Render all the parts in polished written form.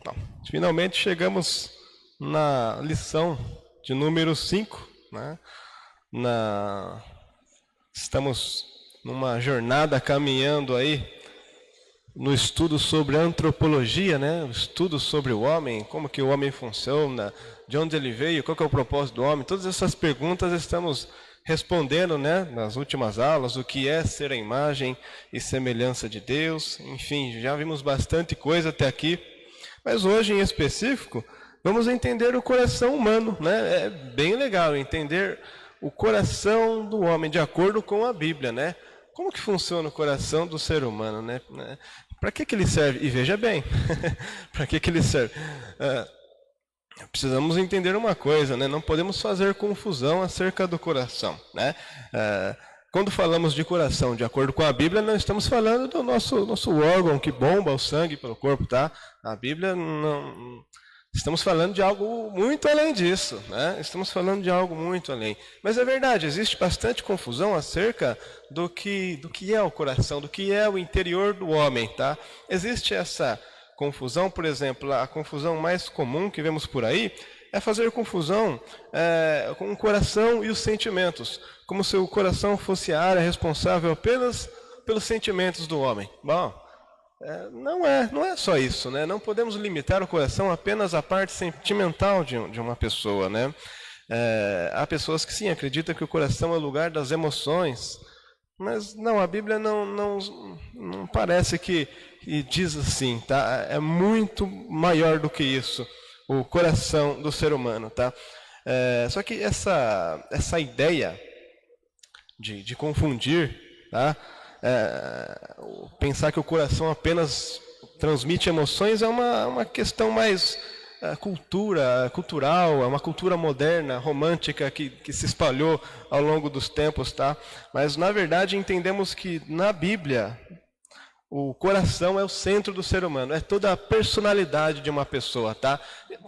Bom, finalmente chegamos na lição de número 5, né? Estamos numa jornada caminhando aí no estudo sobre antropologia, né? O estudo sobre o homem, como que o homem funciona, de onde ele veio, qual que é o propósito do homem. Todas essas perguntas estamos respondendo, né, nas últimas aulas, o que é ser a imagem e semelhança de Deus. Enfim, já vimos bastante coisa até aqui. Mas hoje, em específico, vamos entender o coração humano, né? É bem legal entender o coração do homem, de acordo com a Bíblia, né? Como que funciona o coração do ser humano, né? Para que ele serve? E veja bem, para que ele serve? Precisamos entender uma coisa, né? Não podemos fazer confusão acerca do coração, né? Quando falamos de coração, de acordo com a Bíblia, não estamos falando do nosso órgão que bomba o sangue pelo corpo, tá? A Bíblia não... Estamos falando de algo muito além disso, né? Estamos falando de algo muito além. Mas é verdade, existe bastante confusão acerca do que é o coração, do que é o interior do homem, tá? Existe essa confusão, por exemplo, a confusão mais comum que vemos por aí é fazer confusão com o coração e os sentimentos, como se o coração fosse a área responsável apenas pelos sentimentos do homem. Bom, não é só isso, né? Não podemos limitar o coração apenas à parte sentimental de uma pessoa, né? Há pessoas que sim, acreditam que o coração é o lugar das emoções, mas não, a Bíblia não parece que diz assim, tá? É muito maior do que isso, o coração do ser humano, tá? Só que essa ideia de confundir, tá? Pensar que o coração apenas transmite emoções é uma questão mais cultural, é uma cultura moderna, romântica que se espalhou ao longo dos tempos, tá? Mas na verdade entendemos que na Bíblia o coração é o centro do ser humano, é toda a personalidade de uma pessoa, tá?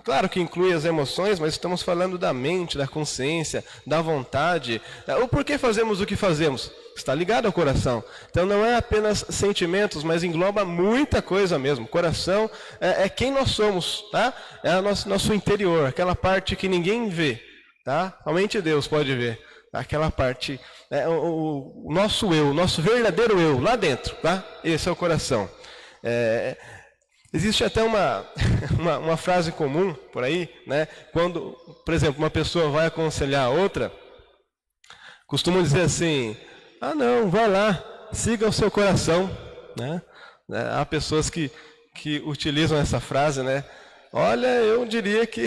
Claro que inclui as emoções, mas estamos falando da mente, da consciência, da vontade. O porquê fazemos o que fazemos? Está ligado ao coração. Então não é apenas sentimentos, mas engloba muita coisa mesmo. Coração é quem nós somos, tá? É o nosso interior, aquela parte que ninguém vê, tá? Somente Deus pode ver. Aquela parte, o nosso eu, o nosso verdadeiro eu, lá dentro, tá? Esse é o coração. Existe até uma frase comum por aí, né? Quando, por exemplo, uma pessoa vai aconselhar a outra, costumam dizer assim: ah não, vai lá, siga o seu coração, né? Há pessoas que utilizam essa frase, né? Olha, eu diria que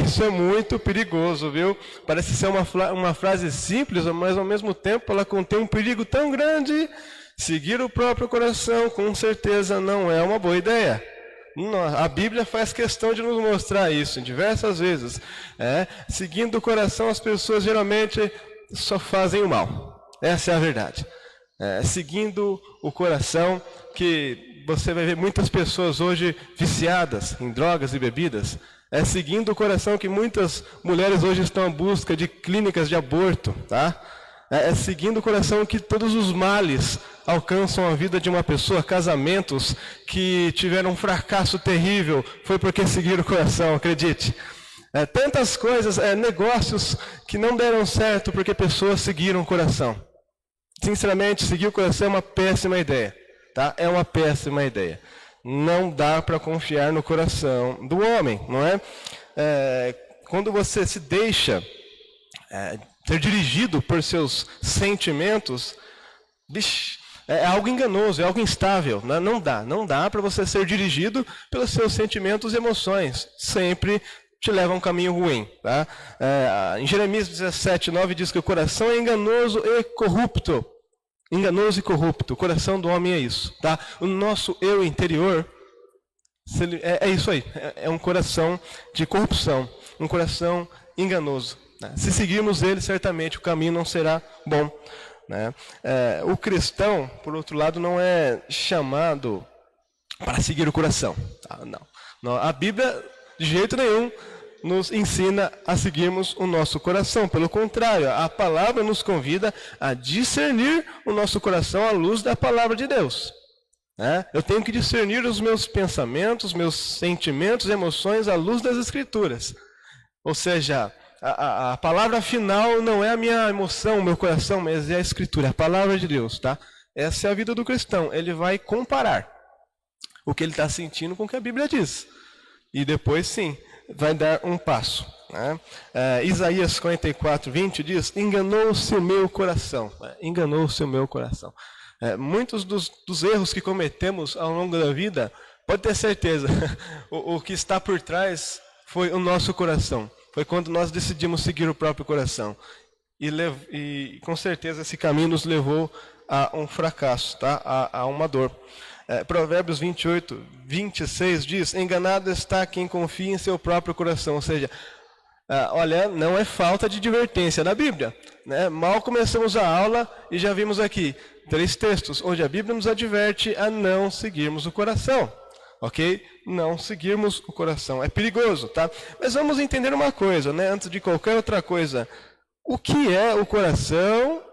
isso é muito perigoso, viu? Parece ser uma frase simples, mas ao mesmo tempo ela contém um perigo tão grande. Seguir o próprio coração, com certeza, não é uma boa ideia. A Bíblia faz questão de nos mostrar isso diversas vezes. Seguindo o coração, as pessoas geralmente só fazem o mal. Essa é a verdade. Seguindo o coração, que você vai ver muitas pessoas hoje viciadas em drogas e bebidas. Seguindo o coração que muitas mulheres hoje estão à busca de clínicas de aborto, tá? Seguindo o coração que todos os males alcançam a vida de uma pessoa. Casamentos que tiveram um fracasso terrível foi porque seguiram o coração, acredite. Tantas coisas, negócios que não deram certo porque pessoas seguiram o coração. Sinceramente, seguir o coração é uma péssima ideia. Tá? É uma péssima ideia. Não dá para confiar no coração do homem, não é? Quando você se deixa ser dirigido por seus sentimentos, é algo enganoso, é algo instável. Não dá para você ser dirigido pelos seus sentimentos e emoções. Sempre te leva a um caminho ruim. Tá? Em Jeremias 17:9 diz que o coração é enganoso e corrupto. Enganoso e corrupto, o coração do homem é isso, tá? O nosso eu interior é isso aí, é um coração de corrupção, um coração enganoso, né? Se seguirmos ele, certamente o caminho não será bom, né? O cristão, por outro lado, não é chamado para seguir o coração, tá? Não. A Bíblia, de jeito nenhum, nos ensina a seguirmos o nosso coração. Pelo contrário, a palavra nos convida a discernir o nosso coração à luz da palavra de Deus. né? Eu tenho que discernir os meus pensamentos, meus sentimentos, emoções à luz das Escrituras. Ou seja, a palavra final não é a minha emoção, o meu coração, mas é a Escritura, a palavra de Deus, tá? Essa é a vida do cristão. Ele vai comparar o que ele está sentindo com o que a Bíblia diz. E depois, sim, vai dar um passo, né? Isaías 44, 20 diz: enganou-se o meu coração. Enganou-se o meu coração. Muitos dos erros que cometemos ao longo da vida, pode ter certeza, o que está por trás foi o nosso coração. Foi quando nós decidimos seguir o próprio coração. E com certeza esse caminho nos levou a um fracasso, tá? A uma dor. Provérbios 28, 26 diz: enganado está quem confia em seu próprio coração. Ou seja, olha, não é falta de advertência na Bíblia, né? Mal começamos a aula e já vimos aqui 3 textos onde a Bíblia nos adverte a não seguirmos o coração. Ok? Não seguirmos o coração. É perigoso, tá? Mas vamos entender uma coisa, né? Antes de qualquer outra coisa. O que é o coração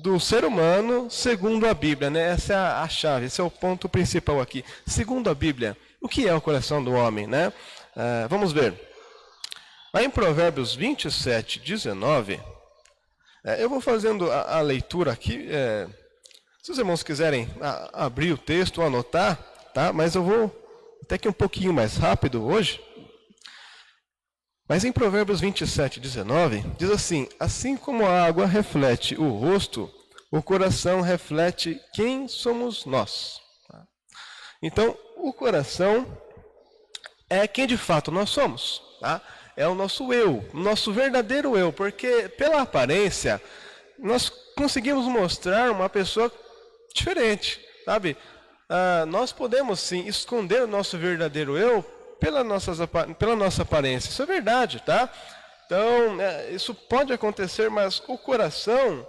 do ser humano segundo a Bíblia, né? Essa é a chave, esse é o ponto principal aqui. Segundo a Bíblia, o que é o coração do homem, né? Vamos ver. Lá em Provérbios 27, 19, eu vou fazendo a leitura aqui. Se os irmãos quiserem abrir o texto ou anotar, tá? Mas eu vou até que um pouquinho mais rápido hoje. Mas em Provérbios 27, 19, diz assim: assim como a água reflete o rosto, o coração reflete quem somos nós. Então, o coração é quem de fato nós somos, tá? É o nosso eu, o nosso verdadeiro eu, porque pela aparência, nós conseguimos mostrar uma pessoa diferente, sabe? Nós podemos sim esconder o nosso verdadeiro eu pela nossa aparência. Isso é verdade, tá? Então, isso pode acontecer, mas o coração...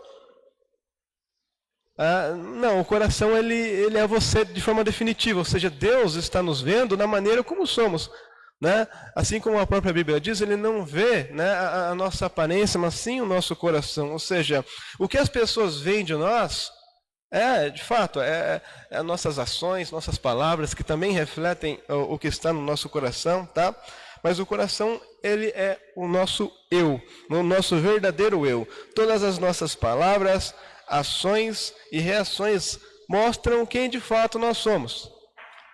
não, o coração ele é você de forma definitiva. Ou seja, Deus está nos vendo da maneira como somos, né? Assim como a própria Bíblia diz, Ele não vê, né, a nossa aparência, mas sim o nosso coração. Ou seja, o que as pessoas veem de nós... de fato, nossas ações, nossas palavras, que também refletem o que está no nosso coração, tá? Mas o coração, ele é o nosso eu, o nosso verdadeiro eu. Todas as nossas palavras, ações e reações mostram quem de fato nós somos,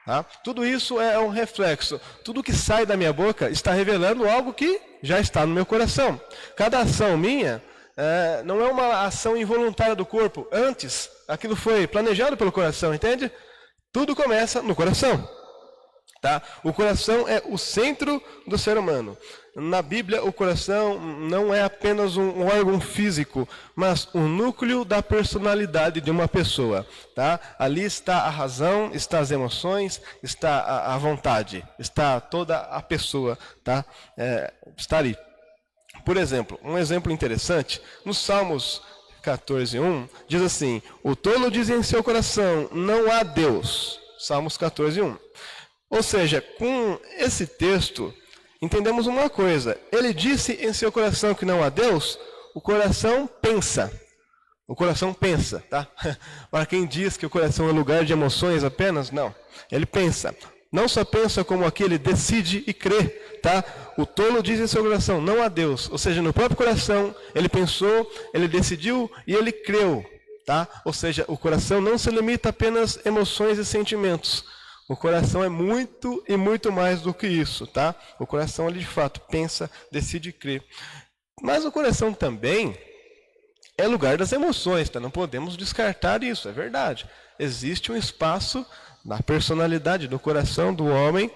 tá? Tudo isso é um reflexo. Tudo que sai da minha boca está revelando algo que já está no meu coração. Cada ação minha... não é uma ação involuntária do corpo. Antes, aquilo foi planejado pelo coração, entende? Tudo começa no coração, tá? O coração é o centro do ser humano. Na Bíblia, o coração não é apenas um órgão físico, mas o núcleo da personalidade de uma pessoa, tá? Ali está a razão, está as emoções, está a vontade, está toda a pessoa, tá? Está ali. Por exemplo, um exemplo interessante, no Salmos 14:1, diz assim: o tolo diz em seu coração, não há Deus. Salmos 14:1. Ou seja, com esse texto, entendemos uma coisa. Ele disse em seu coração que não há Deus, o coração pensa. O coração pensa, tá? Para quem diz que o coração é lugar de emoções apenas, não. Ele pensa. Não só pensa como aquele decide e crê, tá? O tolo diz em seu coração, não há Deus. Ou seja, no próprio coração, ele pensou, ele decidiu e ele creu, tá? Ou seja, o coração não se limita a apenas emoções e sentimentos. O coração é muito e muito mais do que isso, tá? O coração, ele de fato pensa, decide e crê. Mas o coração também é lugar das emoções, tá? Não podemos descartar isso, é verdade. Existe um espaço na personalidade, do coração do homem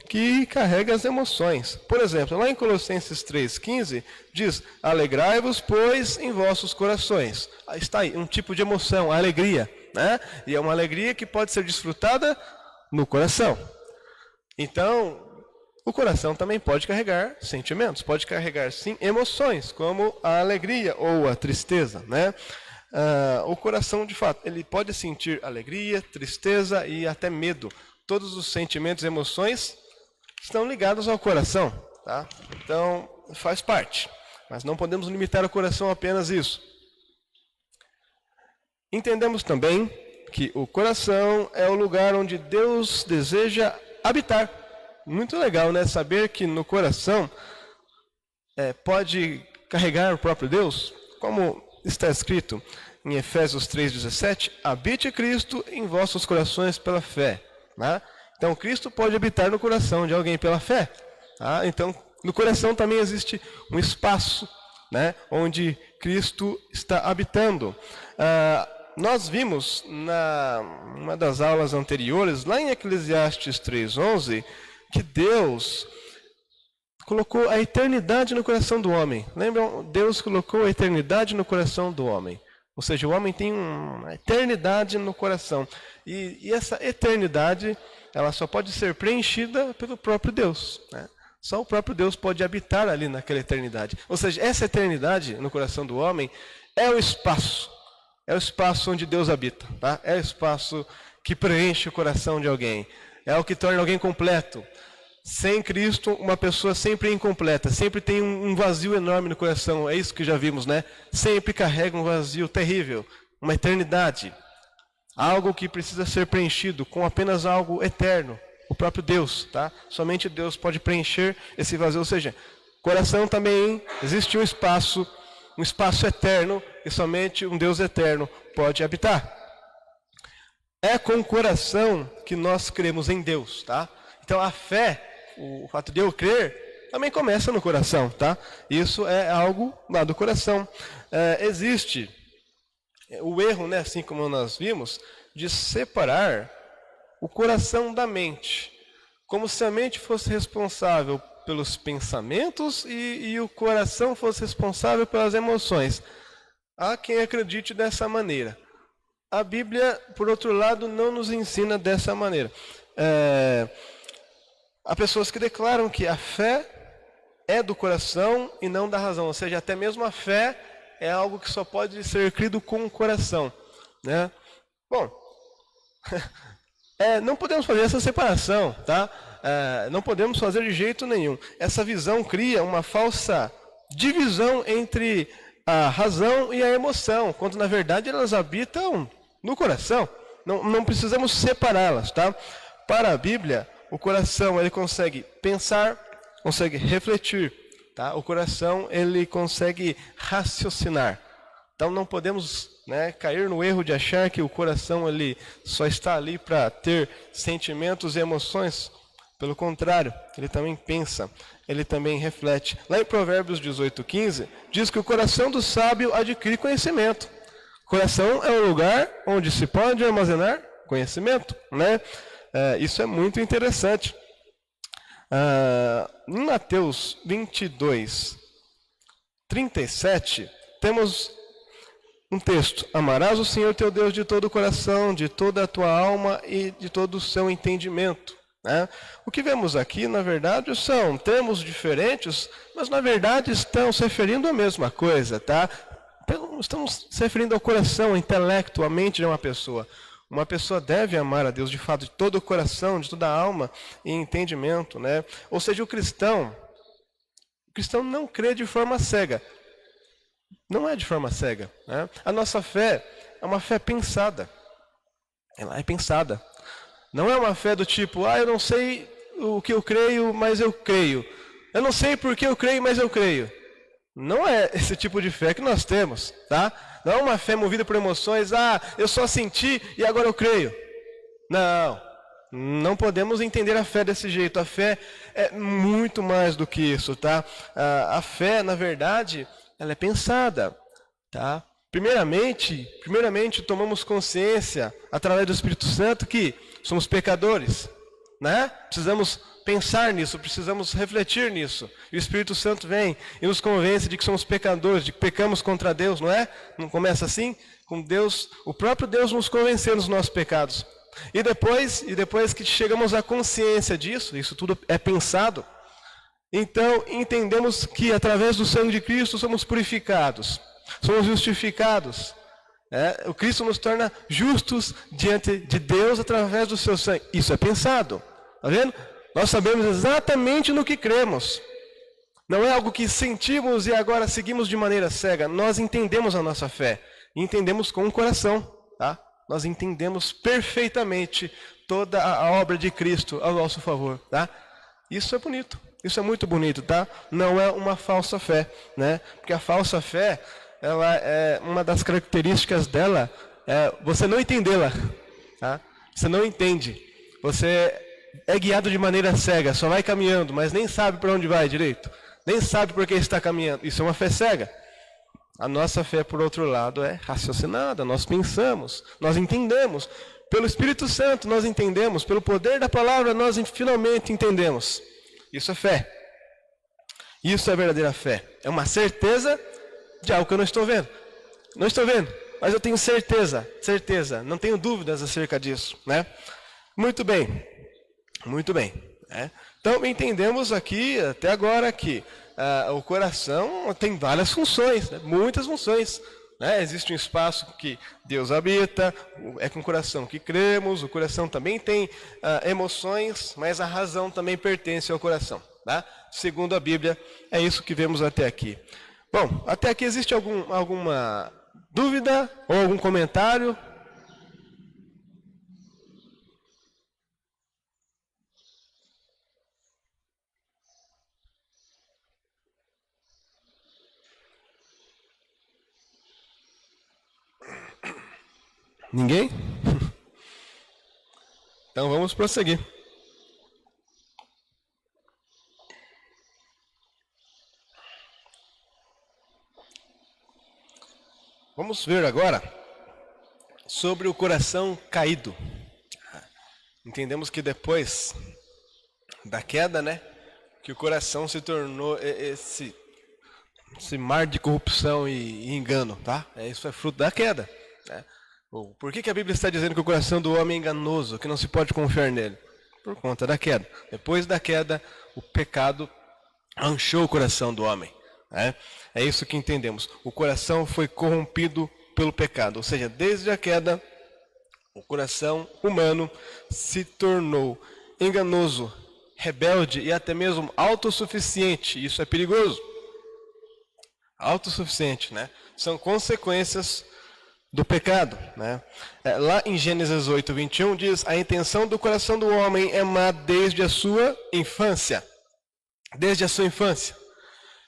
que carrega as emoções. Por exemplo, lá em Colossenses 3,15, diz: alegrai-vos, pois, em vossos corações. Está aí, um tipo de emoção, a alegria, né? E é uma alegria que pode ser desfrutada no coração. Então, o coração também pode carregar sentimentos, pode carregar, sim, emoções, como a alegria ou a tristeza, né? O coração, de fato, ele pode sentir alegria, tristeza e até medo. Todos os sentimentos e emoções estão ligados ao coração, tá? Então, faz parte. Mas não podemos limitar o coração a apenas isso. Entendemos também que o coração é o lugar onde Deus deseja habitar. Muito legal, né? Saber que no coração pode carregar o próprio Deus, como está escrito em Efésios 3,17, habite Cristo em vossos corações pela fé. Né? Então, Cristo pode habitar no coração de alguém pela fé. Tá? Então, no coração também existe um espaço, né, onde Cristo está habitando. Nós vimos, numa das aulas anteriores, lá em Eclesiastes 3,11, que Deus colocou a eternidade no coração do homem. Lembram? Deus colocou a eternidade no coração do homem. Ou seja, o homem tem uma eternidade no coração. E essa eternidade, ela só pode ser preenchida pelo próprio Deus. Né? Só o próprio Deus pode habitar ali naquela eternidade. Ou seja, essa eternidade no coração do homem é o espaço. É o espaço onde Deus habita. Tá? É o espaço que preenche o coração de alguém. É o que torna alguém completo. Sem Cristo, uma pessoa sempre é incompleta, sempre tem um vazio enorme no coração, é isso que já vimos, né? Sempre carrega um vazio terrível, uma eternidade. Algo que precisa ser preenchido com apenas algo eterno, o próprio Deus, tá? Somente Deus pode preencher esse vazio, ou seja, coração também existe um espaço eterno, e somente um Deus eterno pode habitar. É com o coração que nós cremos em Deus, tá? Então a fé, o fato de eu crer, também começa no coração, tá? Isso é algo lá do coração. Existe o erro, né, assim como nós vimos, de separar o coração da mente, como se a mente fosse responsável pelos pensamentos e o coração fosse responsável pelas emoções. Há quem acredite dessa maneira. A Bíblia, por outro lado, não nos ensina dessa maneira. Há pessoas que declaram que a fé é do coração e não da razão. Ou seja, até mesmo a fé é algo que só pode ser crido com o coração. Né? Bom, não podemos fazer essa separação, tá? Não podemos fazer de jeito nenhum. Essa visão cria uma falsa divisão entre a razão e a emoção, quando na verdade elas habitam no coração. Não precisamos separá-las, tá? Para a Bíblia, o coração ele consegue pensar, consegue refletir, tá? O coração ele consegue raciocinar. Então não podemos, né, cair no erro de achar que o coração ele só está ali para ter sentimentos e emoções. Pelo contrário, ele também pensa, ele também reflete. Lá em Provérbios 18:15 diz que o coração do sábio adquire conhecimento. O coração é o lugar onde se pode armazenar conhecimento, né? Isso é muito interessante. Em Mateus 22:37, temos um texto: amarás o Senhor teu Deus de todo o coração, de toda a tua alma e de todo o seu entendimento. Né? O que vemos aqui, na verdade, são termos diferentes, mas na verdade estão se referindo à mesma coisa. Tá? Estamos se referindo ao coração, ao intelecto, à mente de uma pessoa. Uma pessoa deve amar a Deus de fato, de todo o coração, de toda a alma e entendimento. Né? Ou seja, o cristão não crê de forma cega. Não é de forma cega. Né? A nossa fé é uma fé pensada. Ela é pensada. Não é uma fé do tipo, eu não sei o que eu creio, mas eu creio. Eu não sei por que eu creio, mas eu creio. Não é esse tipo de fé que nós temos, tá? Não é uma fé movida por emoções, eu só senti e agora eu creio. Não podemos entender a fé desse jeito. A fé é muito mais do que isso, tá? A fé, na verdade, ela é pensada, tá? Primeiramente, tomamos consciência, através do Espírito Santo, que somos pecadores, né? Precisamos pensar nisso, precisamos refletir nisso. E o Espírito Santo vem e nos convence de que somos pecadores, de que pecamos contra Deus, não é? Não começa assim? Com Deus, o próprio Deus nos convencendo dos nossos pecados. E depois que chegamos à consciência disso, isso tudo é pensado, então entendemos que através do sangue de Cristo somos purificados, somos justificados. O Cristo nos torna justos diante de Deus através do seu sangue. Isso é pensado. Está vendo? Nós sabemos exatamente no que cremos. Não é algo que sentimos e agora seguimos de maneira cega. Nós entendemos a nossa fé. E entendemos com o coração. Tá? nós entendemos perfeitamente toda a obra de Cristo ao nosso favor, tá? Isso é bonito, isso é muito bonito, tá? Não é uma falsa fé, né? Porque a falsa fé, ela é uma das características dela, você não entendê-la, tá? Você não entende, você é guiado de maneira cega, só vai caminhando, mas nem sabe para onde vai direito, nem sabe por que está caminhando. Isso é uma fé cega. A nossa fé, por outro lado, é raciocinada, nós pensamos, nós entendemos. Pelo Espírito Santo nós entendemos, pelo poder da palavra nós finalmente entendemos. Isso é fé. Isso é verdadeira fé. É uma certeza de algo que eu não estou vendo. Não estou vendo, mas eu tenho certeza, não tenho dúvidas acerca disso, né? Muito bem, né? Então entendemos aqui, até agora, que o coração tem várias funções, né? Muitas funções. Existe um espaço que Deus habita, é com o coração que cremos, o coração também tem emoções, mas a razão também pertence ao coração. Tá? Segundo a Bíblia, é isso que vemos até aqui. Bom, até aqui existe alguma dúvida ou algum comentário? Ninguém? Então vamos prosseguir. Vamos ver agora sobre o coração caído. Entendemos que depois da queda, né, que o coração se tornou esse mar de corrupção e engano, tá? Isso é fruto da queda, né? Por que a Bíblia está dizendo que o coração do homem é enganoso, que não se pode confiar nele? Por conta da queda. Depois da queda, o pecado manchou o coração do homem. É isso que entendemos. O coração foi corrompido pelo pecado. Ou seja, desde a queda, o coração humano se tornou enganoso, rebelde e até mesmo autossuficiente. Isso é perigoso. Autossuficiente, né? São consequências do pecado, né? Lá em Gênesis 8, 21 diz: a intenção do coração do homem é má desde a sua infância. Desde a sua infância.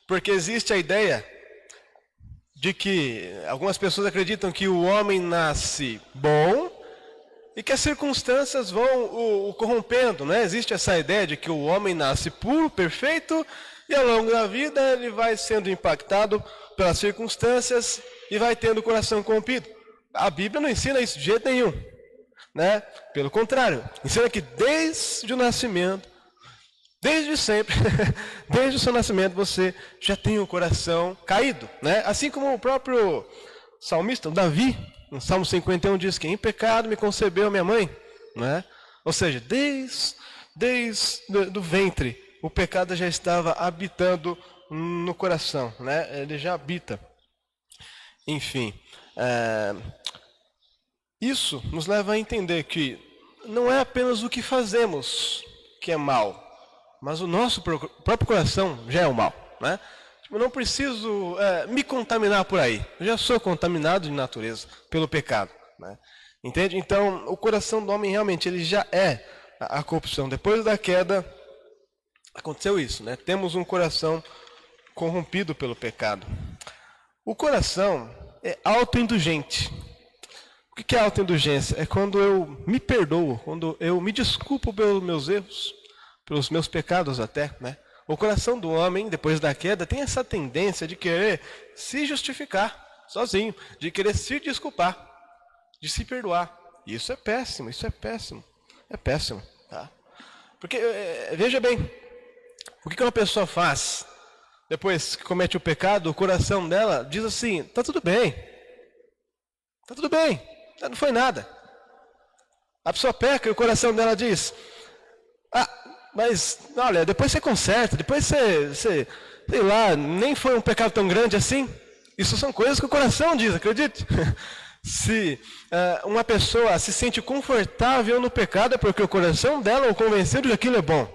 Porque existe a ideia de que algumas pessoas acreditam que o homem nasce bom e que as circunstâncias vão o corrompendo, né? Existe essa ideia de que o homem nasce puro, perfeito, e ao longo da vida ele vai sendo impactado pelas circunstâncias e vai tendo o coração corrompido. A Bíblia não ensina isso de jeito nenhum, né? Pelo contrário, ensina que desde o nascimento, desde sempre, desde o seu nascimento, você já tem o coração caído, né? Assim como o próprio salmista, Davi, no Salmo 51 diz que em pecado me concebeu minha mãe, né? Ou seja, desde do ventre, o pecado já estava habitando no coração, né? Ele já habita. Enfim, isso nos leva a entender que não é apenas o que fazemos que é mal, mas o nosso próprio coração já é o mal, né? Eu não preciso me contaminar por aí. Eu já sou contaminado de natureza pelo pecado, né? Entende? Então, o coração do homem realmente ele já é a corrupção. Depois da queda, aconteceu isso, né? Temos um coração corrompido pelo pecado. O coração é autoindulgente. O que é autoindulgência? É quando eu me perdoo, quando eu me desculpo pelos meus erros, pelos meus pecados até, né? O coração do homem, depois da queda, tem essa tendência de querer se justificar sozinho, de querer se desculpar, de se perdoar. E isso é péssimo, é péssimo, tá? Porque, veja bem, o que uma pessoa faz depois que comete o pecado? O coração dela diz assim: tá tudo bem, não foi nada. A pessoa peca e o coração dela diz: mas, olha, depois você conserta, depois você, sei lá, nem foi um pecado tão grande assim. Isso são coisas que o coração diz, acredite. Se uma pessoa se sente confortável no pecado, é porque o coração dela o convenceu de que aquilo é bom.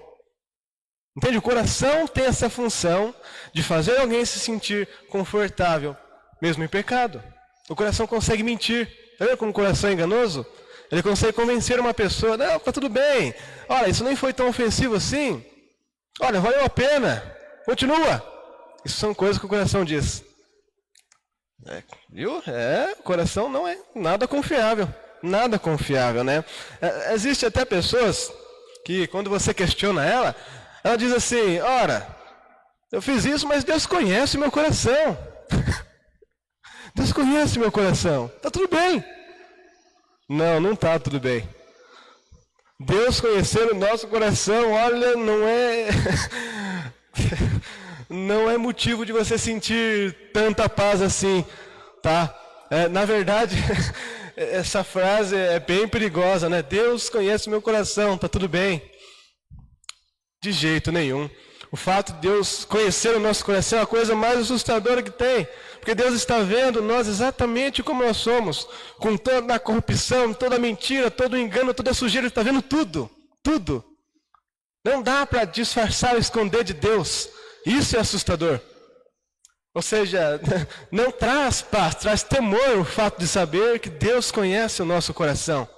Entende? O coração tem essa função de fazer alguém se sentir confortável, mesmo em pecado. O coração consegue mentir, Tá vendo como o coração é enganoso? Ele consegue convencer uma pessoa, não, tá tudo bem. Olha, isso nem foi tão ofensivo assim. Olha, valeu a pena. Continua. Isso são coisas que o coração diz. Viu? O coração não é nada confiável. Nada confiável, né? Existe até pessoas que, quando você questiona ela diz assim, ora, eu fiz isso, mas Deus conhece meu coração. Deus conhece meu coração. Tá tudo bem. Não, não tá tudo bem. Deus conhecer o nosso coração, olha, não é motivo de você sentir tanta paz assim, tá? Na verdade, essa frase é bem perigosa, né? Deus conhece meu coração, tá tudo bem. De jeito nenhum. O fato de Deus conhecer o nosso coração é a coisa mais assustadora que tem. Porque Deus está vendo nós exatamente como nós somos. Com toda a corrupção, toda a mentira, todo o engano, toda a sujeira. Ele está vendo tudo. Tudo. Não dá para disfarçar ou esconder de Deus. Isso é assustador. Ou seja, não traz paz, traz temor o fato de saber que Deus conhece o nosso coração.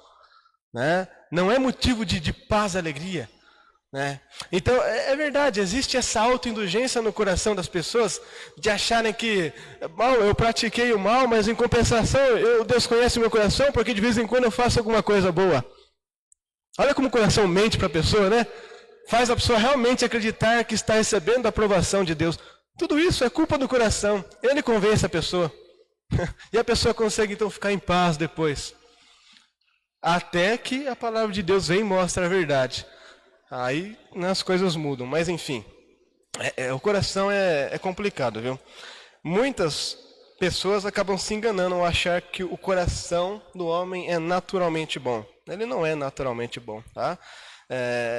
Né? Não é motivo de paz e alegria. Né? Então, é verdade, existe essa autoindulgência no coração das pessoas de acharem que, bom, eu pratiquei o mal, mas em compensação, Deus conhece o meu coração porque de vez em quando eu faço alguma coisa boa. Olha como o coração mente para a pessoa, né? Faz a pessoa realmente acreditar que está recebendo a aprovação de Deus. Tudo isso é culpa do coração. Ele convence a pessoa. E a pessoa consegue então ficar em paz depois. Até que a palavra de Deus vem e mostra a verdade. Aí as coisas mudam, mas enfim, o coração é complicado, viu? Muitas pessoas acabam se enganando ao achar que o coração do homem é naturalmente bom. Ele não é naturalmente bom, tá?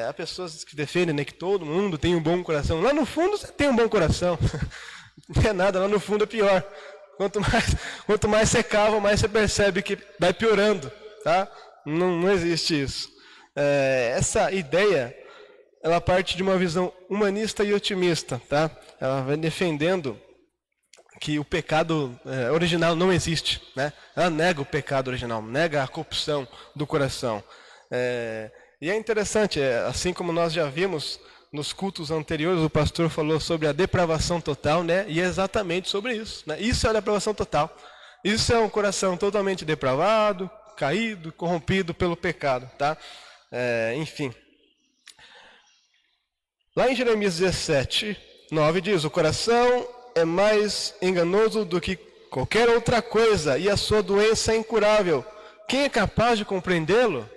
Há pessoas que defendem, né, que todo mundo tem um bom coração. Lá no fundo você tem um bom coração, não é nada, lá no fundo é pior. Quanto mais você cava, mais você percebe que vai piorando, tá? Não existe isso. Essa ideia, ela parte de uma visão humanista e otimista, tá? Ela vai defendendo que o pecado original não existe, né? Ela nega o pecado original, nega a corrupção do coração. E é interessante, assim como nós já vimos nos cultos anteriores, o pastor falou sobre a depravação total, né? E é exatamente sobre isso, né? Isso é a depravação total. Isso é um coração totalmente depravado, caído, corrompido pelo pecado, tá? Enfim. Lá em Jeremias 17, 9 diz, o coração é mais enganoso do que qualquer outra coisa e a sua doença é incurável. Quem é capaz de compreendê-lo?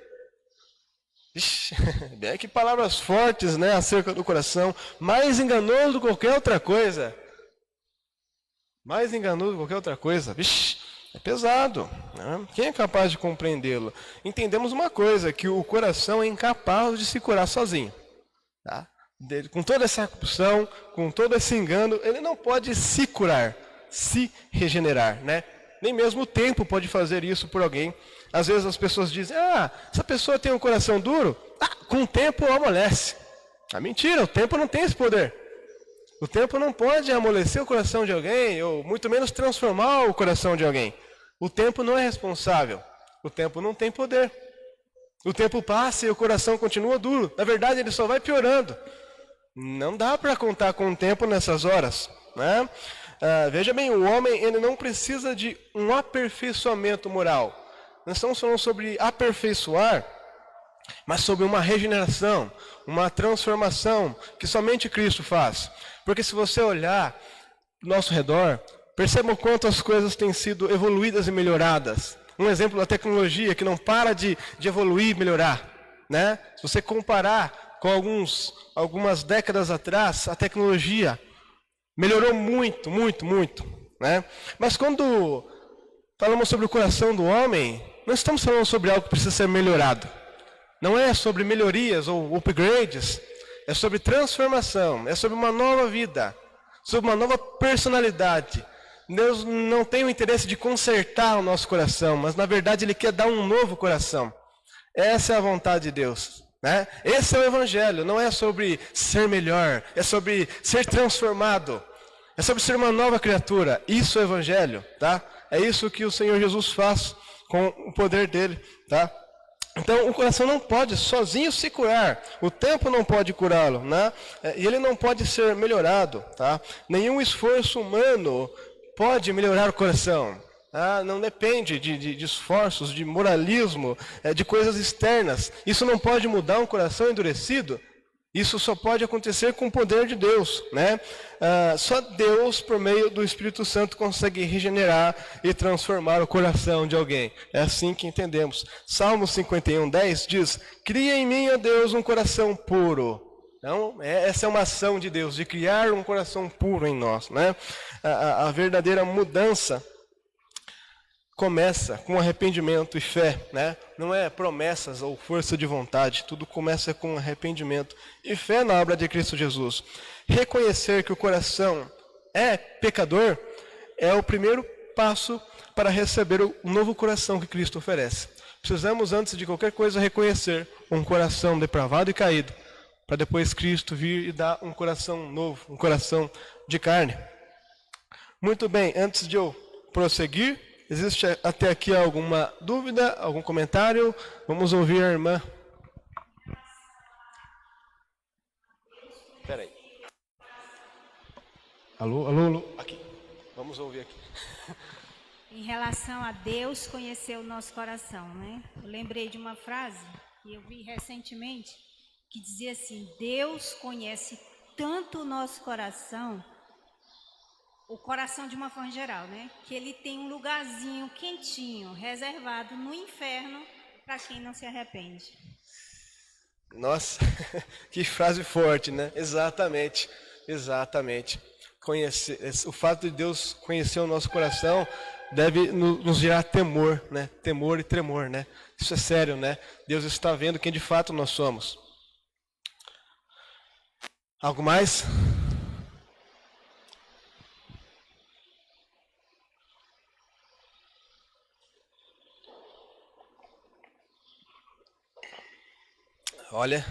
Bem, que palavras fortes, né, acerca do coração. Mais enganoso do que qualquer outra coisa. Mais enganoso do que qualquer outra coisa. Vixe, é pesado. Né? Quem é capaz de compreendê-lo? Entendemos uma coisa, que o coração é incapaz de se curar sozinho. Tá? Com toda essa corrupção, com todo esse engano, ele não pode se curar, se regenerar, né? Nem mesmo o tempo pode fazer isso por alguém. Às vezes as pessoas dizem, essa pessoa tem um coração duro, com o tempo amolece. Mentira, o tempo não tem esse poder. O tempo não pode amolecer o coração de alguém, ou muito menos transformar o coração de alguém. O tempo não é responsável, o tempo não tem poder. O tempo passa e o coração continua duro. Na verdade, ele só vai piorando. Não dá para contar com o tempo nessas horas, né? Veja bem, o homem ele não precisa de um aperfeiçoamento moral. Nós estamos falando sobre aperfeiçoar, mas sobre uma regeneração, uma transformação que somente Cristo faz. Porque se você olhar ao nosso redor, perceba o quanto as coisas têm sido evoluídas e melhoradas. Um exemplo da tecnologia que não para de evoluir e melhorar, né? Se você comparar com algumas décadas atrás, a tecnologia melhorou muito, muito, muito, né? Mas quando falamos sobre o coração do homem, não estamos falando sobre algo que precisa ser melhorado. Não é sobre melhorias ou upgrades, é sobre transformação, é sobre uma nova vida, sobre uma nova personalidade. Deus não tem o interesse de consertar o nosso coração, mas na verdade Ele quer dar um novo coração. Essa é a vontade de Deus, né? Esse é o Evangelho, não é sobre ser melhor, é sobre ser transformado, é sobre ser uma nova criatura. Isso é o Evangelho, tá? É isso que o Senhor Jesus faz com o poder dele, tá? Então, o coração não pode sozinho se curar. O tempo não pode curá-lo, né? E ele não pode ser melhorado, tá? Nenhum esforço humano pode melhorar o coração. Tá? Não depende de esforços, de moralismo, de coisas externas. Isso não pode mudar um coração endurecido. Isso só pode acontecer com o poder de Deus, né? Só Deus, por meio do Espírito Santo, consegue regenerar e transformar o coração de alguém. É assim que entendemos. Salmo 51:10 diz: cria em mim, ó Deus, um coração puro. Então, essa é uma ação de Deus, de criar um coração puro em nós, né? A verdadeira mudança começa com arrependimento e fé, né? Não é promessas ou força de vontade, tudo começa com arrependimento e fé na obra de Cristo Jesus. Reconhecer que o coração é pecador é o primeiro passo para receber o novo coração que Cristo oferece. Precisamos, antes de qualquer coisa, reconhecer um coração depravado e caído, para depois Cristo vir e dar um coração novo, um coração de carne. Muito bem, antes de eu prosseguir, existe até aqui alguma dúvida, algum comentário? Vamos ouvir a irmã. Espera aí. Alô, alô, alô. Aqui. Vamos ouvir aqui. Em relação a Deus conhecer o nosso coração, né? Eu lembrei de uma frase que eu vi recentemente, que dizia assim: Deus conhece tanto o nosso coração, o coração de uma forma geral, né? Que ele tem um lugarzinho quentinho, reservado no inferno para quem não se arrepende. Nossa, que frase forte, né? Exatamente, exatamente. Conhecer, o fato de Deus conhecer o nosso coração deve nos gerar temor, né? Temor e tremor, né? Isso é sério, né? Deus está vendo quem de fato nós somos. Algo mais? Olha,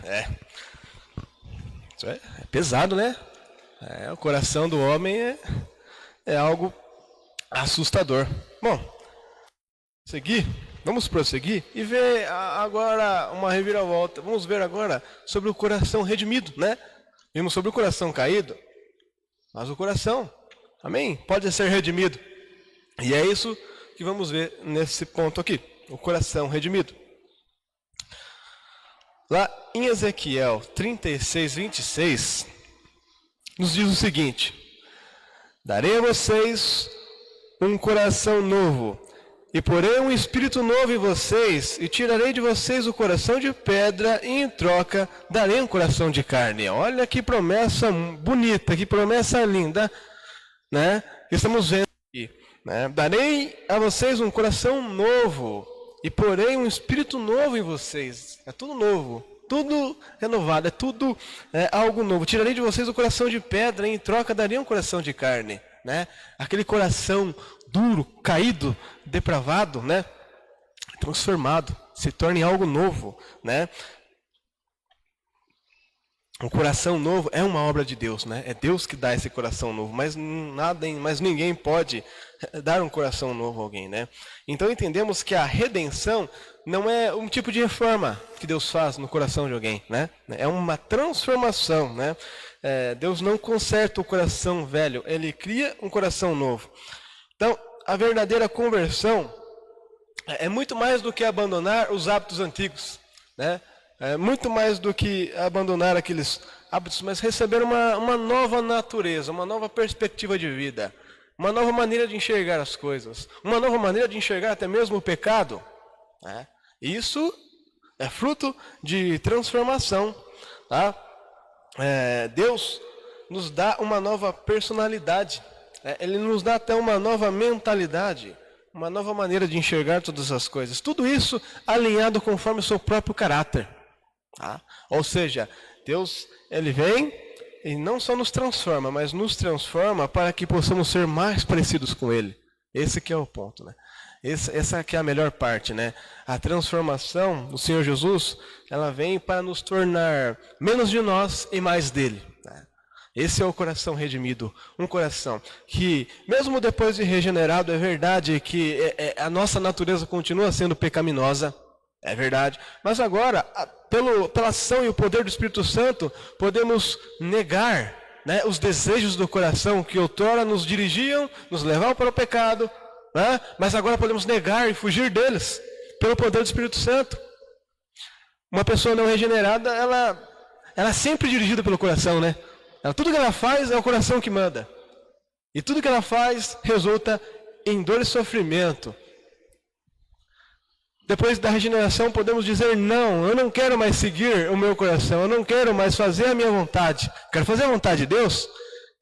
isso é pesado, né? O coração do homem é algo assustador. Bom, vamos prosseguir e ver agora uma reviravolta. Vamos ver agora sobre o coração redimido, né? Vimos sobre o coração caído, mas o coração, amém? Pode ser redimido. E é isso que vamos ver nesse ponto aqui, o coração redimido. Lá em Ezequiel 36:26, nos diz o seguinte: darei a vocês um coração novo, e porei um espírito novo em vocês, e tirarei de vocês o coração de pedra, e em troca darei um coração de carne. Olha que promessa bonita, que promessa linda, né? Estamos vendo aqui, né? Darei a vocês um coração novo, e porei um espírito novo em vocês. É tudo novo, tudo renovado, é tudo algo novo. Tirarei de vocês o coração de pedra, e em troca darei um coração de carne, né? Aquele coração duro, caído, depravado, né? Transformado, se torna em algo novo, né? O coração novo é uma obra de Deus, né? É Deus que dá esse coração novo, mas ninguém pode dar um coração novo a alguém, né? Então entendemos que a redenção não é um tipo de reforma que Deus faz no coração de alguém, né? É uma transformação, né? Deus não conserta o coração velho, Ele cria um coração novo. Então, a verdadeira conversão é muito mais do que abandonar os hábitos antigos, né? É muito mais do que abandonar aqueles hábitos, mas receber uma nova natureza, uma nova perspectiva de vida, uma nova maneira de enxergar as coisas, uma nova maneira de enxergar até mesmo o pecado, né? Isso é fruto de transformação, tá? Deus nos dá uma nova personalidade, Ele nos dá até uma nova mentalidade, uma nova maneira de enxergar todas as coisas. Tudo isso alinhado conforme o seu próprio caráter. Tá? Ou seja, Deus, Ele vem e não só nos transforma, mas nos transforma para que possamos ser mais parecidos com Ele. Esse que é o ponto, né? Essa que é a melhor parte, né? A transformação do Senhor Jesus, ela vem para nos tornar menos de nós e mais dele, né? Esse é o coração redimido, um coração que, mesmo depois de regenerado, é verdade que a nossa natureza continua sendo pecaminosa, é verdade, mas agora, pela ação e o poder do Espírito Santo, podemos negar, né, os desejos do coração que outrora nos dirigiam, nos levavam para o pecado, né, mas agora podemos negar e fugir deles, pelo poder do Espírito Santo. Uma pessoa não regenerada, ela é sempre dirigida pelo coração, né? Tudo que ela faz é o coração que manda. E tudo que ela faz resulta em dor e sofrimento. Depois da regeneração podemos dizer, não, eu não quero mais seguir o meu coração, eu não quero mais fazer a minha vontade, quero fazer a vontade de Deus.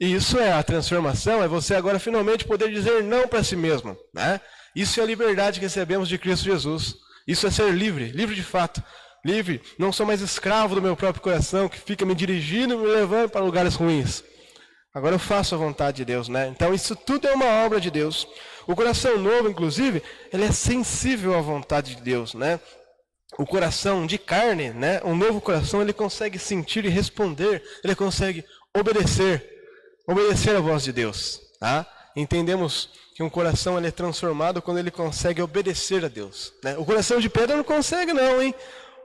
E isso é a transformação, é você agora finalmente poder dizer não para si mesmo, né? Isso é a liberdade que recebemos de Cristo Jesus. Isso é ser livre, livre de fato. Livre, não sou mais escravo do meu próprio coração, que fica me dirigindo e me levando para lugares ruins. Agora eu faço a vontade de Deus, né? Então isso tudo é uma obra de Deus. O coração novo, inclusive, ele é sensível à vontade de Deus, né? O coração de carne, né? Um novo coração, ele consegue sentir e responder, ele consegue obedecer à voz de Deus, tá? Entendemos que um coração ele é transformado quando ele consegue obedecer a Deus, né? O coração de pedra não consegue não, hein?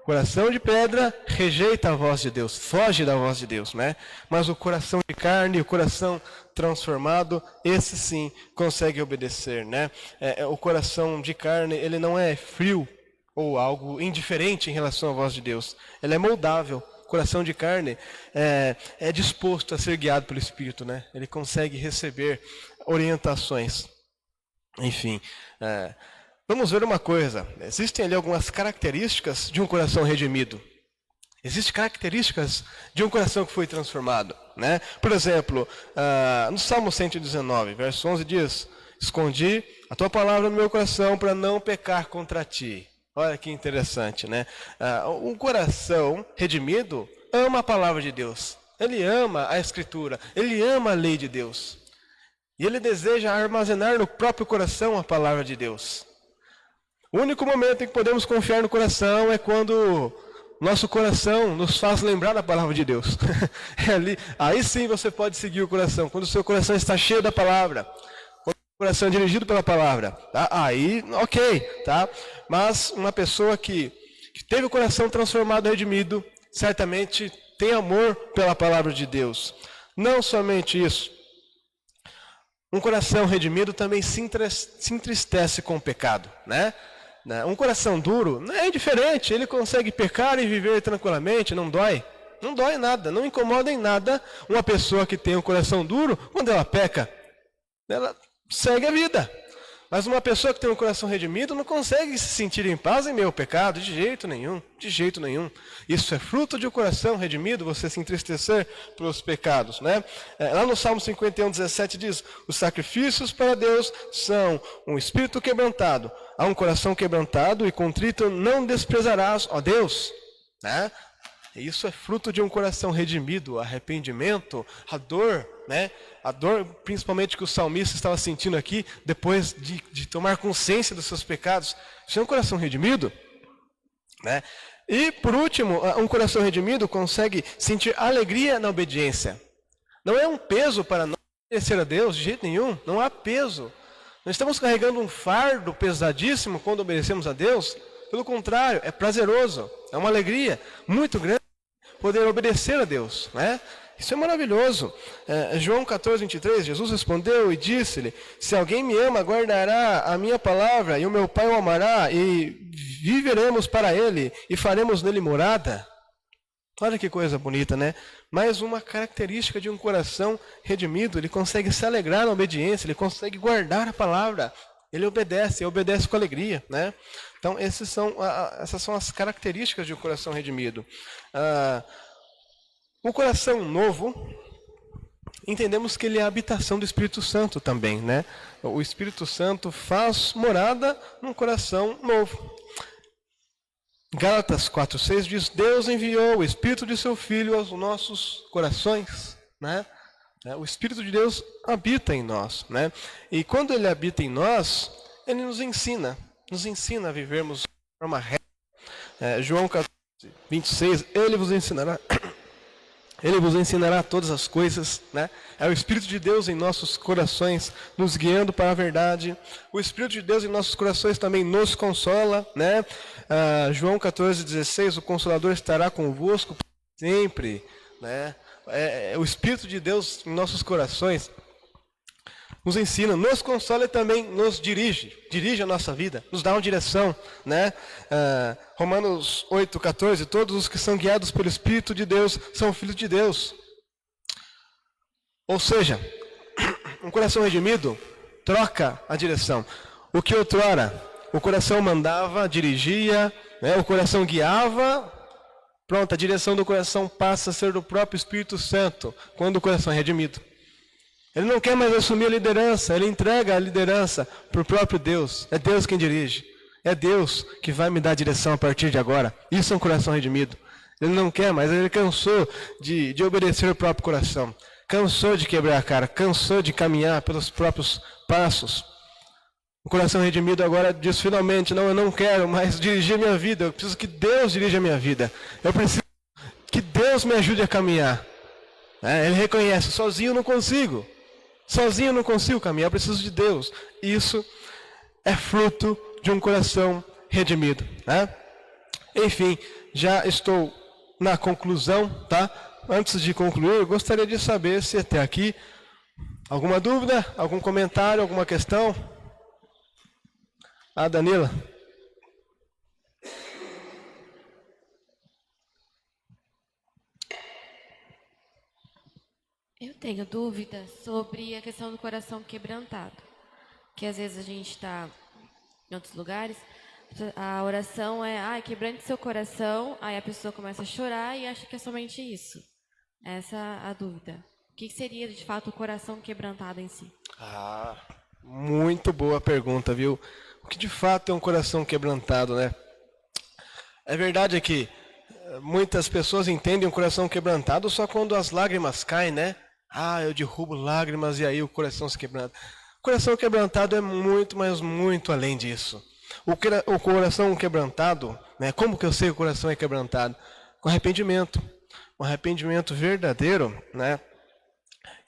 O coração de pedra rejeita a voz de Deus, foge da voz de Deus, né? Mas o coração de carne, o coração transformado, esse sim consegue obedecer, né? O coração de carne, ele não é frio ou algo indiferente em relação à voz de Deus. Ele é moldável. O coração de carne é disposto a ser guiado pelo Espírito, né? Ele consegue receber orientações. Enfim, vamos ver uma coisa. Existem ali algumas características de um coração redimido. Existem características de um coração que foi transformado, né? Por exemplo, no Salmo 119, verso 11 diz: escondi a tua palavra no meu coração para não pecar contra ti. Olha que interessante, né? Um coração redimido ama a palavra de Deus. Ele ama a Escritura. Ele ama a lei de Deus. E ele deseja armazenar no próprio coração a palavra de Deus. O único momento em que podemos confiar no coração é quando nosso coração nos faz lembrar da palavra de Deus. Aí sim você pode seguir o coração, quando o seu coração está cheio da palavra, quando o coração é dirigido pela palavra. Tá? Aí, ok, tá? Mas uma pessoa que teve o coração transformado e redimido, certamente tem amor pela palavra de Deus. Não somente isso. Um coração redimido também se entristece com o pecado, né? Um coração duro é diferente, ele consegue pecar e viver tranquilamente, não dói. Não dói nada, não incomoda em nada uma pessoa que tem um coração duro, quando ela peca, ela segue a vida. Mas uma pessoa que tem um coração redimido não consegue se sentir em paz em meio ao pecado, de jeito nenhum, de jeito nenhum. Isso é fruto de um coração redimido, você se entristecer pelos pecados, né? Lá no Salmo 51, 17 diz: os sacrifícios para Deus são um espírito quebrantado, a um coração quebrantado e contrito não desprezarás, ó Deus, né? Isso é fruto de um coração redimido, arrependimento, a dor, né? A dor, principalmente que o salmista estava sentindo aqui, depois de tomar consciência dos seus pecados. Isso é um coração redimido, né? E, por último, um coração redimido consegue sentir alegria na obediência. Não é um peso para nós obedecer a Deus, de jeito nenhum, não há peso. Não estamos carregando um fardo pesadíssimo quando obedecemos a Deus. Pelo contrário, é prazeroso, é uma alegria muito grande poder obedecer a Deus, né? Isso é maravilhoso. João 14, 23, Jesus respondeu e disse-lhe: se alguém me ama, guardará a minha palavra, e o meu Pai o amará, e viveremos para ele, e faremos nele morada. Olha que coisa bonita, né? Mais uma característica de um coração redimido: ele consegue se alegrar na obediência, ele consegue guardar a palavra, ele obedece com alegria, né? Então, essas são as características de um coração redimido. O coração novo, entendemos que ele é a habitação do Espírito Santo também, né? O Espírito Santo faz morada num coração novo. Gálatas 4:6 diz: Deus enviou o Espírito de seu Filho aos nossos corações, né? O Espírito de Deus habita em nós, né? E quando ele habita em nós, ele nos ensina a vivermos de forma reta. João 14, 26, ele vos ensinará Ele vos ensinará todas as coisas, né? É o Espírito de Deus em nossos corações, nos guiando para a verdade. O Espírito de Deus em nossos corações também nos consola, né? João 14,16, o Consolador estará convosco sempre, né? O Espírito de Deus em nossos corações nos ensina, nos consola e também nos dirige a nossa vida, nos dá uma direção, né? Romanos 8,14, todos os que são guiados pelo Espírito de Deus são filhos de Deus. Ou seja, um coração redimido troca a direção. O que outrora o coração mandava, dirigia, né? O coração guiava, pronto, a direção do coração passa a ser do próprio Espírito Santo, quando o coração é redimido. Ele não quer mais assumir a liderança, ele entrega a liderança para o próprio Deus. É Deus quem dirige. É Deus que vai me dar a direção a partir de agora. Isso é um coração redimido. Ele não quer mais, ele cansou de obedecer o próprio coração. Cansou de quebrar a cara, cansou de caminhar pelos próprios passos. O coração redimido agora diz finalmente, não, eu não quero mais dirigir a minha vida. Eu preciso que Deus dirija a minha vida. Eu preciso que Deus me ajude a caminhar. Ele reconhece, sozinho eu não consigo. Sozinho eu não consigo caminhar, eu preciso de Deus. Isso é fruto de um coração redimido, né? Enfim, já estou na conclusão, tá? Antes de concluir, eu gostaria de saber se até aqui alguma dúvida, algum comentário, alguma questão. Danila. Eu tenho dúvidas sobre a questão do coração quebrantado. Que às vezes a gente está em outros lugares, a oração é, quebrante seu coração, aí a pessoa começa a chorar e acha que é somente isso. Essa é a dúvida. O que seria de fato o coração quebrantado em si? Muito boa pergunta, viu? O que de fato é um coração quebrantado, né? É verdade que muitas pessoas entendem o coração quebrantado só quando as lágrimas caem, né? Eu derrubo lágrimas e aí o coração se quebranta. O coração quebrantado é muito, mas muito além disso. O coração quebrantado, né? Como que eu sei que o coração é quebrantado? Com arrependimento. Um arrependimento verdadeiro, né?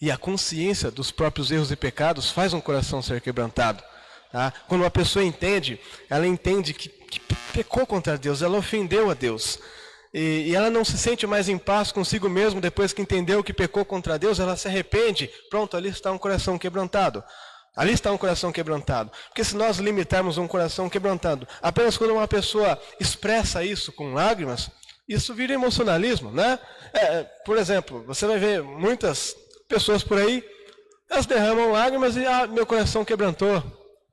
E a consciência dos próprios erros e pecados faz um coração ser quebrantado. Tá? Quando uma pessoa entende, ela entende que pecou contra Deus, ela ofendeu a Deus. E ela não se sente mais em paz consigo mesmo depois que entendeu que pecou contra Deus, ela se arrepende. Pronto, ali está um coração quebrantado. Ali está um coração quebrantado. Porque se nós limitarmos um coração quebrantado apenas quando uma pessoa expressa isso com lágrimas, isso vira emocionalismo, né? Por exemplo, você vai ver muitas pessoas por aí, elas derramam lágrimas e meu coração quebrantou.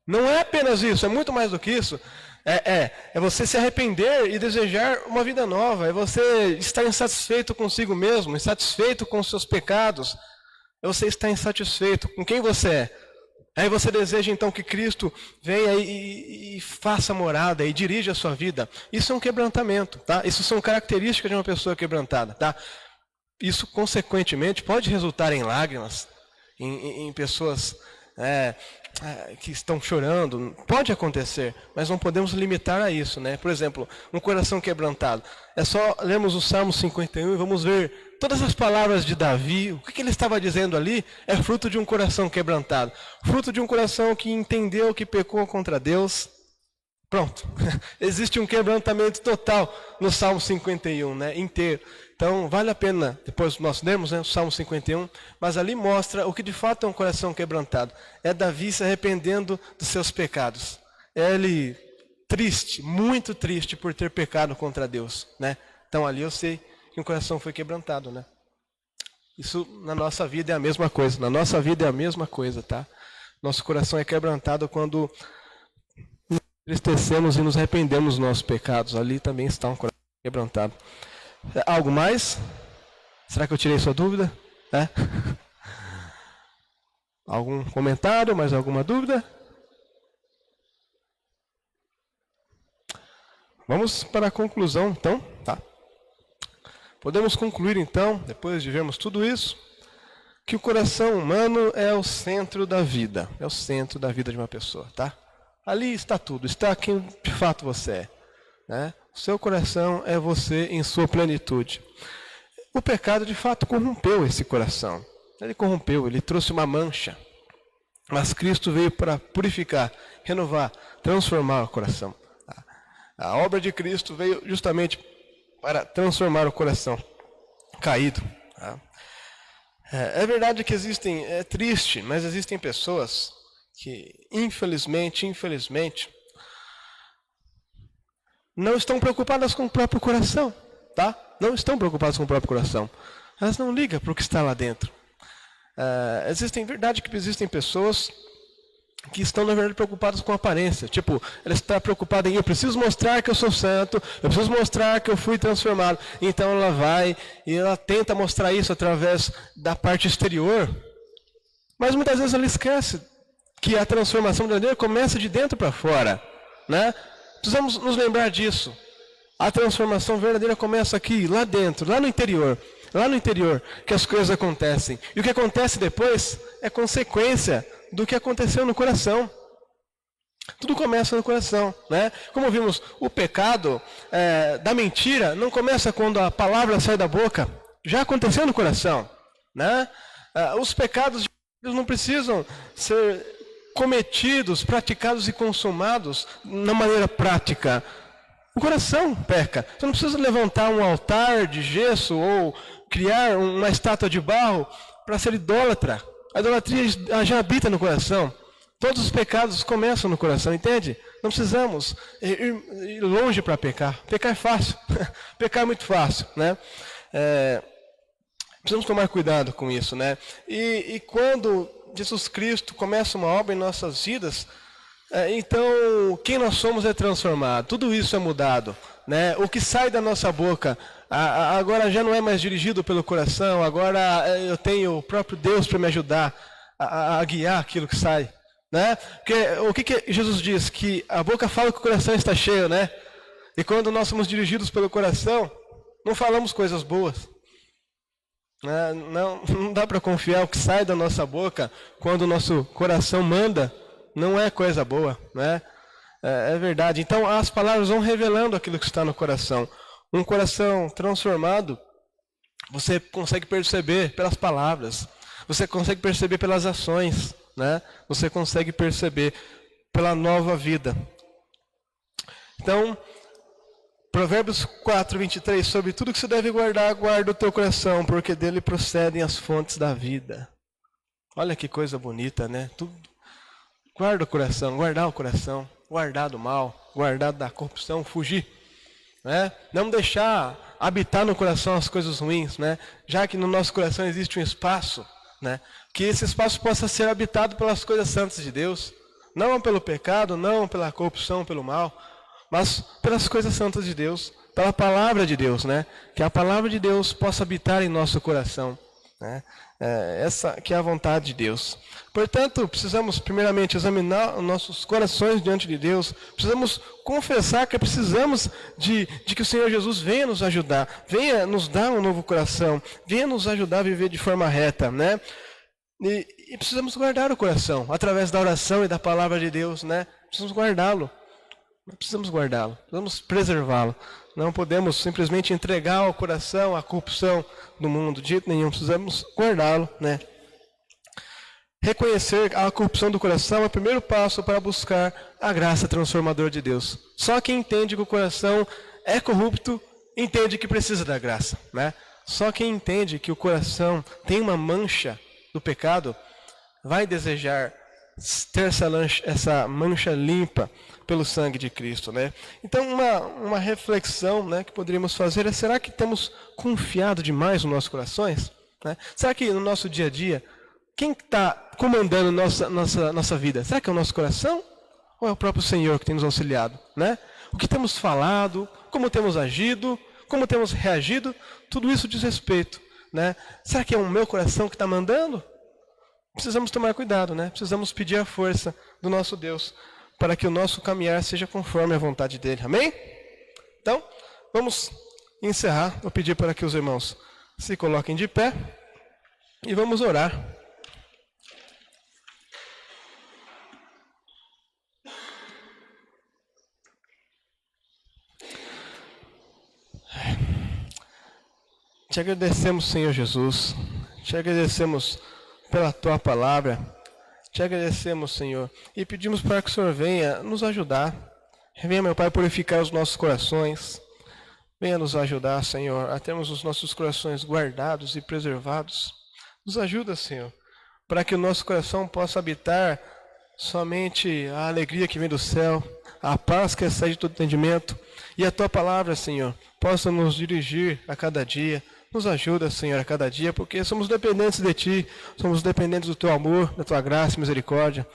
Não é apenas isso, é muito mais do que isso. É você se arrepender e desejar uma vida nova. É você estar insatisfeito consigo mesmo, insatisfeito com os seus pecados. É você estar insatisfeito com quem você é. Aí você deseja então que Cristo venha e faça morada e dirija a sua vida. Isso é um quebrantamento, tá? Isso são características de uma pessoa quebrantada, tá? Isso consequentemente pode resultar em lágrimas, em pessoas que estão chorando. Pode acontecer, mas não podemos limitar a isso, né? Por exemplo, um coração quebrantado. É só lermos o Salmo 51 e vamos ver todas as palavras de Davi. O que ele estava dizendo ali é fruto de um coração quebrantado. Fruto de um coração que entendeu que pecou contra Deus. Pronto. Existe um quebrantamento total no Salmo 51, né? Inteiro. Então, vale a pena, depois nós lermos, né, o Salmo 51, mas ali mostra o que de fato é um coração quebrantado. É Davi se arrependendo dos seus pecados. É ele triste, muito triste por ter pecado contra Deus, né? Então ali eu sei que o coração foi quebrantado, né? Isso na nossa vida é a mesma coisa. Na nossa vida é a mesma coisa, tá? Nosso coração é quebrantado quando nos entristecemos e nos arrependemos dos nossos pecados. Ali também está um coração quebrantado. Algo mais? Será que eu tirei sua dúvida? Algum comentário? Mais alguma dúvida? Vamos para a conclusão, então, tá? Podemos concluir, então, depois de vermos tudo isso, que o coração humano é o centro da vida. É o centro da vida de uma pessoa, tá? Ali está tudo, está quem de fato você é, né? O seu coração é você em sua plenitude. O pecado, de fato, corrompeu esse coração. Ele corrompeu, ele trouxe uma mancha. Mas Cristo veio para purificar, renovar, transformar o coração. A obra de Cristo veio justamente para transformar o coração caído. É verdade que é triste, mas existem pessoas que, infelizmente, não estão preocupadas com o próprio coração, tá? Não estão preocupadas com o próprio coração. Elas não ligam para o que está lá dentro. Verdade que existem pessoas que estão, na verdade, preocupadas com a aparência. Tipo, ela está preocupada em eu preciso mostrar que eu sou santo, eu preciso mostrar que eu fui transformado. Então ela vai e ela tenta mostrar isso através da parte exterior. Mas muitas vezes ela esquece que a transformação verdadeira começa de dentro para fora, né? Precisamos nos lembrar disso. A transformação verdadeira começa aqui, lá dentro, lá no interior. Lá no interior que as coisas acontecem. E o que acontece depois é consequência do que aconteceu no coração. Tudo começa no coração, né? Como vimos, o pecado da mentira não começa quando a palavra sai da boca. Já aconteceu no coração, né? Os pecados não precisam ser cometidos, praticados e consumados na maneira prática. O coração peca. Você não precisa levantar um altar de gesso ou criar uma estátua de barro para ser idólatra. A idolatria já habita no coração. Todos os pecados começam no coração, entende? Não precisamos ir longe para pecar. Pecar é fácil. Pecar é muito fácil, né? Precisamos tomar cuidado com isso, né? E quando Jesus Cristo começa uma obra em nossas vidas, então quem nós somos é transformado. Tudo isso é mudado, né? O que sai da nossa boca agora já não é mais dirigido pelo coração. Agora eu tenho o próprio Deus para me ajudar a guiar aquilo que sai, né? Porque o que Jesus diz? Que a boca fala que o coração está cheio, né? E quando nós somos dirigidos pelo coração, não falamos coisas boas. Não dá para confiar o que sai da nossa boca quando o nosso coração manda. Não é coisa boa, né? É verdade. Então as palavras vão revelando aquilo que está no coração. Um coração transformado, você consegue perceber pelas palavras. Você consegue perceber pelas ações, né? Você consegue perceber pela nova vida. Então, Provérbios 4:23, sobre tudo que se deve guardar, guarda o teu coração, porque dele procedem as fontes da vida. Olha que coisa bonita, né? Guarda o coração, guardar o coração, guardar do mal, guardar da corrupção, fugir, né? Não deixar habitar no coração as coisas ruins, né? Já que no nosso coração existe um espaço, né? Que esse espaço possa ser habitado pelas coisas santas de Deus, não pelo pecado, não pela corrupção, pelo mal, mas pelas coisas santas de Deus, pela palavra de Deus, né? Que a palavra de Deus possa habitar em nosso coração, né? Essa que é a vontade de Deus. Portanto, precisamos primeiramente examinar os nossos corações diante de Deus. Precisamos confessar que precisamos de que o Senhor Jesus venha nos ajudar, venha nos dar um novo coração, venha nos ajudar a viver de forma reta, né? E precisamos guardar o coração através da oração e da palavra de Deus, né? Precisamos guardá-lo. Precisamos guardá-lo, precisamos preservá-lo. Não podemos simplesmente entregar ao coração a corrupção do mundo, de jeito nenhum. Precisamos guardá-lo, né? Reconhecer a corrupção do coração é o primeiro passo para buscar a graça transformadora de Deus. Só quem entende que o coração é corrupto, entende que precisa da graça, né? Só quem entende que o coração tem uma mancha do pecado, vai desejar ter essa mancha limpa pelo sangue de Cristo, né? Então uma reflexão, né, que poderíamos fazer é: será que temos confiado demais nos nossos corações, né? Será que no nosso dia a dia quem está comandando nossa vida? Será que é o nosso coração ou é o próprio Senhor que tem nos auxiliado, né? O que temos falado, como temos agido, como temos reagido, tudo isso diz respeito, né? Será que é o meu coração que está mandando? Precisamos tomar cuidado, né? Precisamos pedir a força do nosso Deus para que o nosso caminhar seja conforme a vontade dele. Amém? Então, vamos encerrar. Vou pedir para que os irmãos se coloquem de pé e vamos orar. Te agradecemos, Senhor Jesus. Te agradecemos pela Tua palavra. Te agradecemos, Senhor. E pedimos para que o Senhor venha nos ajudar. Venha, meu Pai, purificar os nossos corações. Venha nos ajudar, Senhor, a termos os nossos corações guardados e preservados. Nos ajuda, Senhor, para que o nosso coração possa habitar somente a alegria que vem do céu, a paz que excede todo entendimento, e a Tua palavra, Senhor, possa nos dirigir a cada dia. Nos ajuda, Senhor, a cada dia, porque somos dependentes de Ti, somos dependentes do Teu amor, da Tua graça e misericórdia.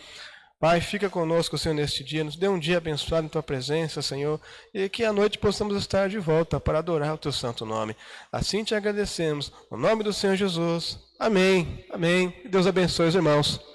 Pai, fica conosco, Senhor, neste dia. Nos dê um dia abençoado em Tua presença, Senhor, e que à noite possamos estar de volta para adorar o Teu santo nome. Assim Te agradecemos. No nome do Senhor Jesus. Amém. Amém. Deus abençoe os irmãos.